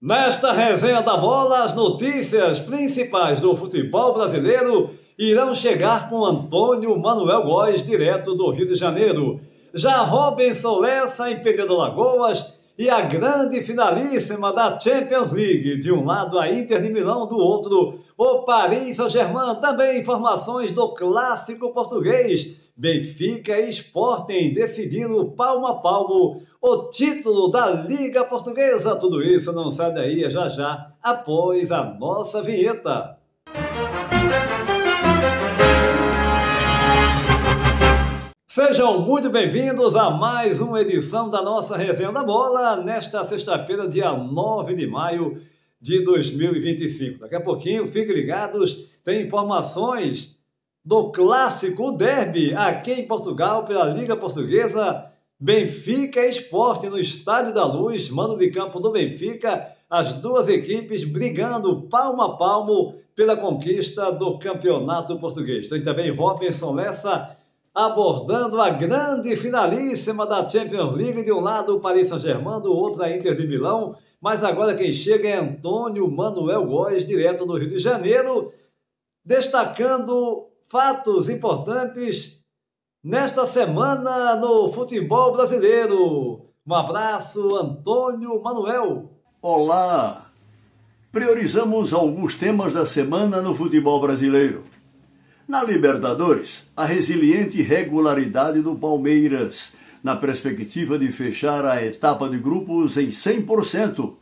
Nesta resenha da bola, as notícias principais do futebol brasileiro irão chegar com Antônio Manuel Góes, direto do Rio de Janeiro. Já Robinson Lessa em Penedo Lagoas e a grande finalíssima da Champions League. De um lado a Inter de Milão, do outro o Paris Saint-Germain. Também informações do clássico português. Benfica e Sporting decidindo palmo a palmo o título da Liga Portuguesa. Tudo isso não sai daí, já após a nossa vinheta. Sejam muito bem-vindos a mais uma edição da nossa Resenha da Bola, nesta sexta-feira, dia 9 de maio de 2025. Daqui a pouquinho, fiquem ligados, tem informações do clássico derby aqui em Portugal pela Liga Portuguesa. Benfica e Sporting no Estádio da Luz, mando de campo do Benfica, as duas equipes brigando palmo a palmo pela conquista do campeonato português. Tem também Robinson Lessa abordando a grande finalíssima da Champions League, de um lado o Paris Saint-Germain, do outro a Inter de Milão, mas agora quem chega é Antônio Manuel Góes, direto do Rio de Janeiro, destacando fatos importantes nesta semana no futebol brasileiro. Um abraço, Antônio Manuel. Olá! Priorizamos alguns temas da semana no futebol brasileiro. Na Libertadores, a resiliente regularidade do Palmeiras, na perspectiva de fechar a etapa de grupos em 100%,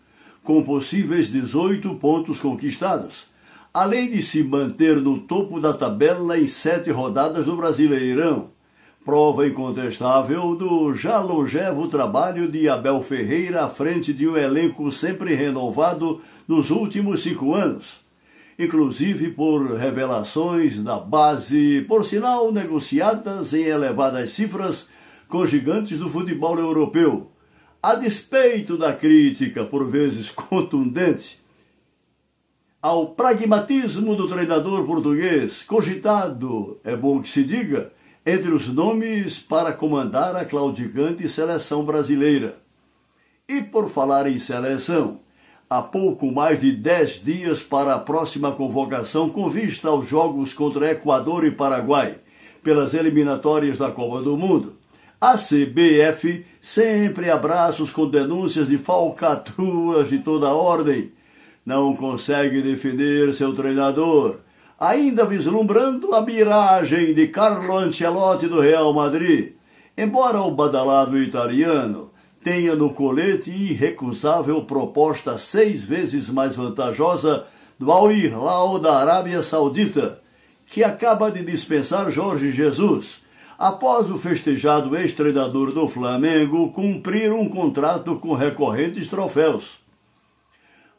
com possíveis 18 pontos conquistados, além de se manter no topo da tabela em 7 rodadas do Brasileirão, prova incontestável do já longevo trabalho de Abel Ferreira à frente de um elenco sempre renovado nos últimos 5 anos, inclusive por revelações da base, por sinal negociadas em elevadas cifras com gigantes do futebol europeu, a despeito da crítica, por vezes contundente, ao pragmatismo do treinador português, cogitado, é bom que se diga, entre os nomes para comandar a claudicante seleção brasileira. E por falar em seleção, há pouco mais de 10 dias para a próxima convocação com vista aos jogos contra Equador e Paraguai, pelas eliminatórias da Copa do Mundo, a CBF sempre abraços com denúncias de falcatruas de toda a ordem, não consegue defender seu treinador, ainda vislumbrando a miragem de Carlo Ancelotti do Real Madrid, embora o badalado italiano tenha no colete irrecusável proposta 6 vezes mais vantajosa do Al Hilal da Arábia Saudita, que acaba de dispensar Jorge Jesus, após o festejado ex-treinador do Flamengo cumprir um contrato com recorrentes troféus.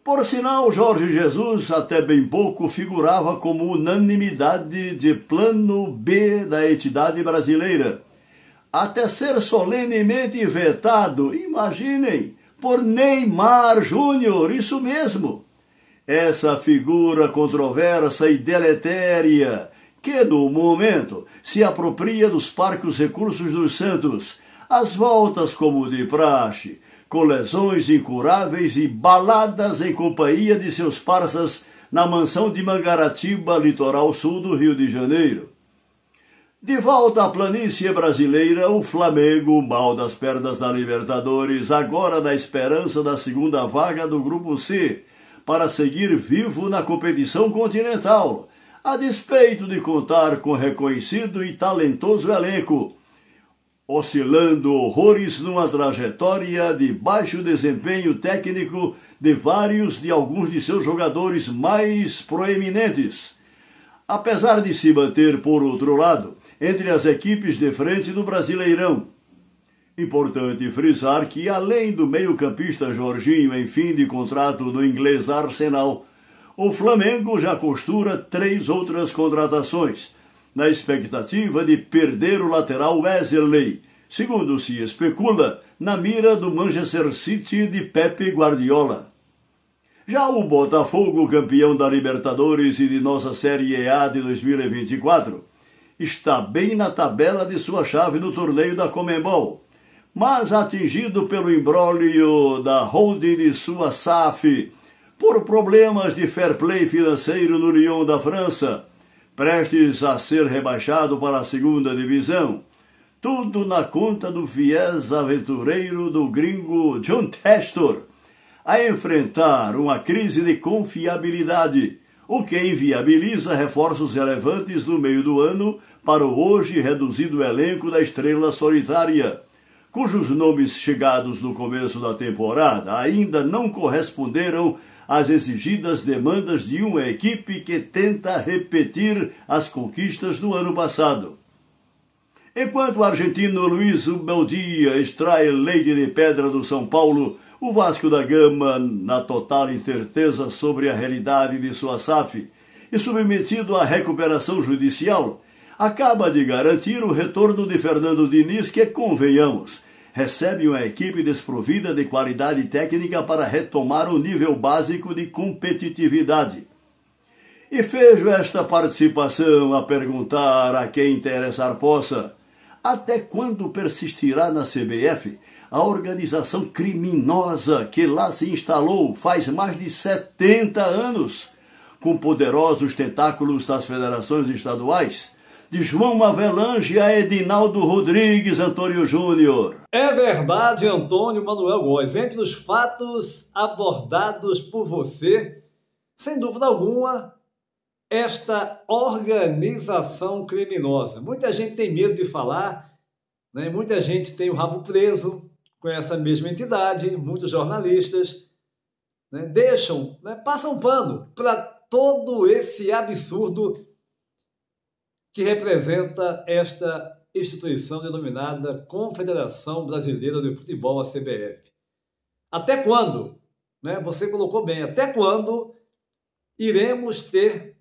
Por sinal, Jorge Jesus, até bem pouco, figurava como unanimidade de plano B da entidade brasileira, até ser solenemente vetado, imaginem, por Neymar Júnior, isso mesmo. Essa figura controversa e deletéria, que no momento se apropria dos parcos recursos dos Santos, às voltas como de praxe, com lesões incuráveis e baladas em companhia de seus parças na mansão de Mangaratiba, litoral sul do Rio de Janeiro. De volta à planície brasileira, o Flamengo, mal das pernas da Libertadores, agora na esperança da segunda vaga do Grupo C, para seguir vivo na competição continental, a despeito de contar com reconhecido e talentoso elenco, oscilando horrores numa trajetória de baixo desempenho técnico de alguns de seus jogadores mais proeminentes, apesar de se manter, por outro lado, entre as equipes de frente do Brasileirão. Importante frisar que, além do meio-campista Jorginho em fim de contrato no inglês Arsenal, o Flamengo já costura 3 outras contratações, na expectativa de perder o lateral Wesley, segundo se especula, na mira do Manchester City de Pepe Guardiola. Já o Botafogo, campeão da Libertadores e de nossa Série A de 2024, está bem na tabela de sua chave no torneio da Conmebol, mas atingido pelo imbróglio da holding de sua SAF, por problemas de fair play financeiro no Lyon da França, prestes a ser rebaixado para a segunda divisão. Tudo na conta do fiéis aventureiro do gringo John Textor, a enfrentar uma crise de confiabilidade, o que inviabiliza reforços relevantes no meio do ano para o hoje reduzido elenco da estrela solitária, cujos nomes chegados no começo da temporada ainda não corresponderam às exigidas demandas de uma equipe que tenta repetir as conquistas do ano passado. Enquanto o argentino Luiz Ubeldia extrai leite de pedra do São Paulo, o Vasco da Gama, na total incerteza sobre a realidade de sua SAF e submetido à recuperação judicial, acaba de garantir o retorno de Fernando Diniz, que, convenhamos, recebe uma equipe desprovida de qualidade técnica para retomar um nível básico de competitividade. E vejo esta participação a perguntar a quem interessar possa: até quando persistirá na CBF a organização criminosa que lá se instalou faz mais de 70 anos, com poderosos tentáculos das federações estaduais? De João Avelange a Edinaldo Rodrigues Antônio Júnior. É verdade, Antônio Manuel Góes. Entre os fatos abordados por você, sem dúvida alguma, esta organização criminosa. Muita gente tem medo de falar, né? Muita gente tem o rabo preso com essa mesma entidade, muitos jornalistas, né, deixam, né, passam pano para todo esse absurdo que representa esta instituição denominada Confederação Brasileira de Futebol, a CBF. Até quando? Né, você colocou bem, até quando iremos ter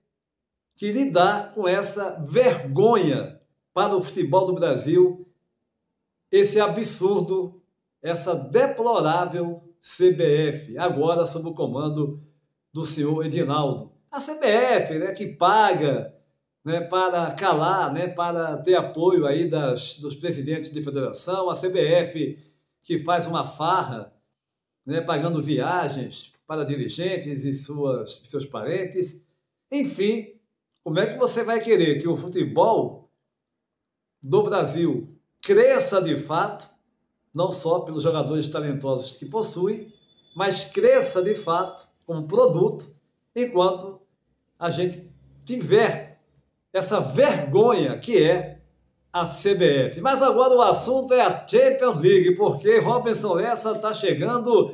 que lidar com essa vergonha para o futebol do Brasil, esse absurdo, essa deplorável CBF, agora sob o comando do senhor Edinaldo. A CBF, né, que paga, né, para calar, né, para ter apoio aí dos presidentes de federação, a CBF que faz uma farra, né, pagando viagens para dirigentes e seus parentes. Enfim, como é que você vai querer que o futebol do Brasil cresça de fato, não só pelos jogadores talentosos que possui, mas cresça de fato como produto, enquanto a gente tiver essa vergonha que é a CBF. Mas agora o assunto é a Champions League, porque Robinson Lessa está chegando,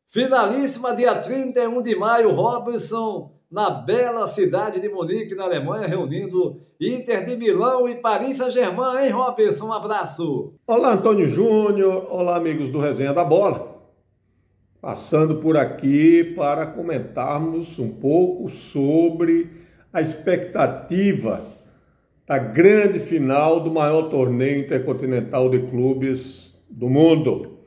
finalíssima dia 31 de maio, Robinson na bela cidade de Munique, na Alemanha, reunindo Inter de Milão e Paris Saint-Germain, hein, Robinson? Um abraço! Olá, Antônio Júnior, olá, amigos do Resenha da Bola. Passando por aqui para comentarmos um pouco sobre a expectativa da grande final do maior torneio intercontinental de clubes do mundo.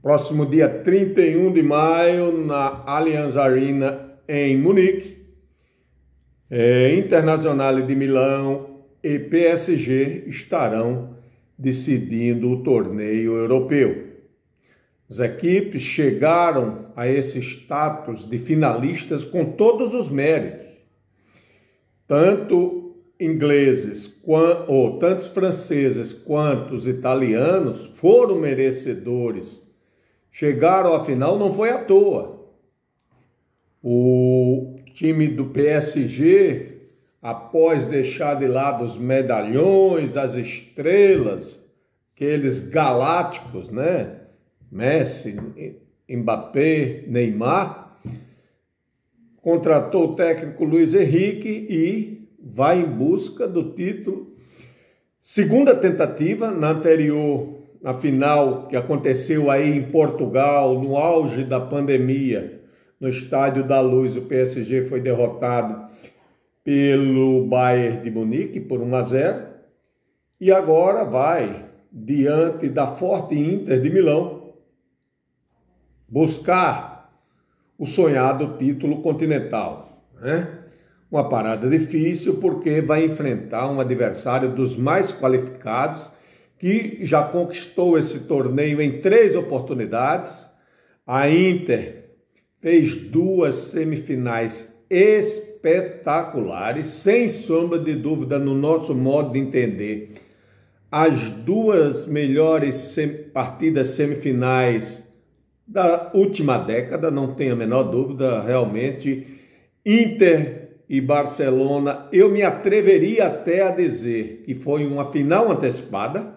Próximo dia 31 de maio, na Allianz Arena, em Munique, Internazionale de Milão e PSG estarão decidindo o torneio europeu. As equipes chegaram a esse status de finalistas com todos os méritos. Tanto tantos franceses quanto os italianos foram merecedores. Chegaram à final não foi à toa. O time do PSG, após deixar de lado os medalhões, as estrelas, aqueles galácticos, né? Messi, Mbappé, Neymar, contratou o técnico Luiz Henrique e vai em busca do título. Segunda tentativa, na final que aconteceu aí em Portugal, no auge da pandemia, no Estádio da Luz, o PSG foi derrotado pelo Bayern de Munique por 1-0 e agora vai, diante da forte Inter de Milão, buscar o sonhado título continental, né? Uma parada difícil porque vai enfrentar um adversário dos mais qualificados que já conquistou esse torneio em 3 oportunidades. A Inter fez 2 semifinais espetaculares, sem sombra de dúvida, no nosso modo de entender. As 2 melhores partidas semifinais da última década, não tenho a menor dúvida, realmente. Inter e Barcelona, eu me atreveria até a dizer que foi uma final antecipada.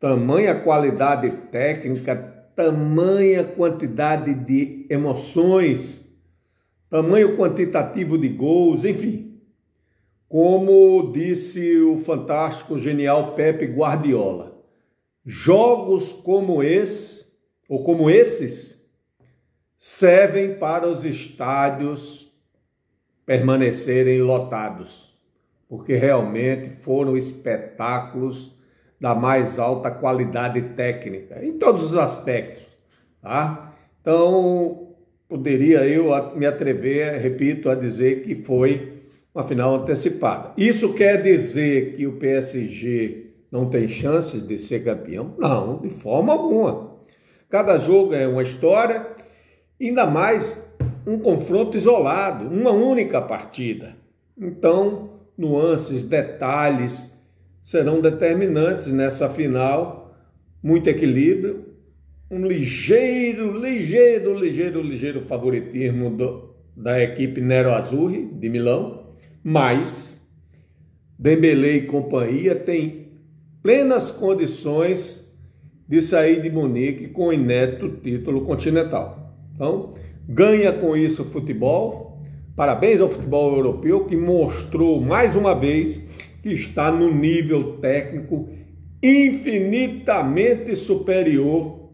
Tamanha qualidade técnica, tamanha quantidade de emoções, tamanho quantitativo de gols, enfim. Como disse o fantástico, genial Pepe Guardiola, jogos como esse, ou como esses, servem para os estádios permanecerem lotados, porque realmente foram espetáculos da mais alta qualidade técnica, em todos os aspectos, tá? Então, poderia eu me atrever, repito, a dizer que foi uma final antecipada. Isso quer dizer que o PSG não tem chances de ser campeão? Não, de forma alguma. Cada jogo é uma história, ainda mais um confronto isolado, uma única partida. Então, nuances, detalhes serão determinantes nessa final, muito equilíbrio, um ligeiro favoritismo da equipe Nero Azzurri de Milão, mas Dembélé e companhia têm plenas condições de sair de Munique com o inédito título continental. Então, ganha com isso o futebol. Parabéns ao futebol europeu, que mostrou mais uma vez que está no nível técnico infinitamente superior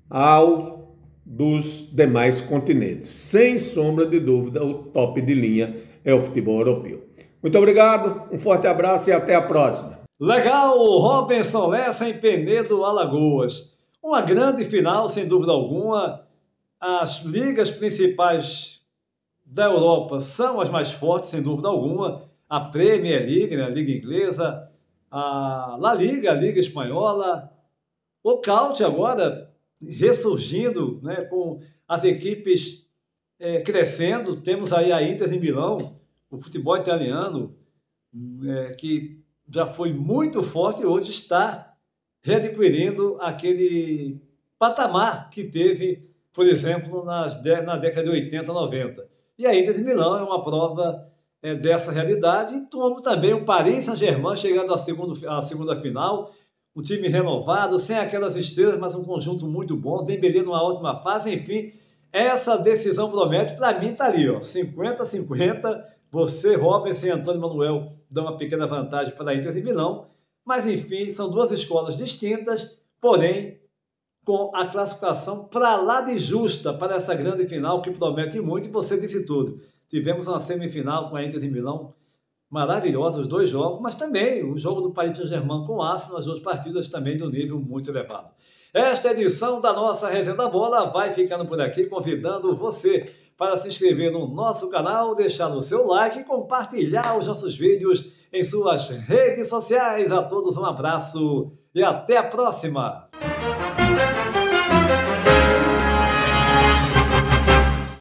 ao dos demais continentes. Sem sombra de dúvida, o top de linha é o futebol europeu. Muito obrigado, um forte abraço e até a próxima. Legal, Robinson Lessa em Penedo, Alagoas. Uma grande final, sem dúvida alguma. As ligas principais da Europa são as mais fortes, sem dúvida alguma. A Premier League, né, a Liga Inglesa, a La Liga, a Liga Espanhola, o Caute agora ressurgindo, né, com as equipes crescendo. Temos aí a Inter de Milão, o futebol italiano, que já foi muito forte e hoje está readquirindo aquele patamar que teve, por exemplo, na década de 80, 90. E a Inter de Milão é uma prova dessa realidade, e como também o Paris Saint-Germain chegando à segunda final, um time renovado, sem aquelas estrelas, mas um conjunto muito bom, Dembélé numa ótima fase, enfim, essa decisão promete. Para mim está ali, ó, 50-50, você, Robinson e Antônio Manuel dão uma pequena vantagem para a Inter de Milão, mas enfim, são 2 escolas distintas, porém com a classificação para lá de justa para essa grande final que promete muito, e você disse tudo. Tivemos uma semifinal com a Inter de Milão maravilhosa, os 2 jogos, mas também o jogo do Paris Saint-Germain com o Arsenal, as 2 partidas também de um nível muito elevado. Esta edição da nossa Resenha da Bola vai ficando por aqui, convidando você para se inscrever no nosso canal, deixar o seu like e compartilhar os nossos vídeos em suas redes sociais. A todos um abraço e até a próxima!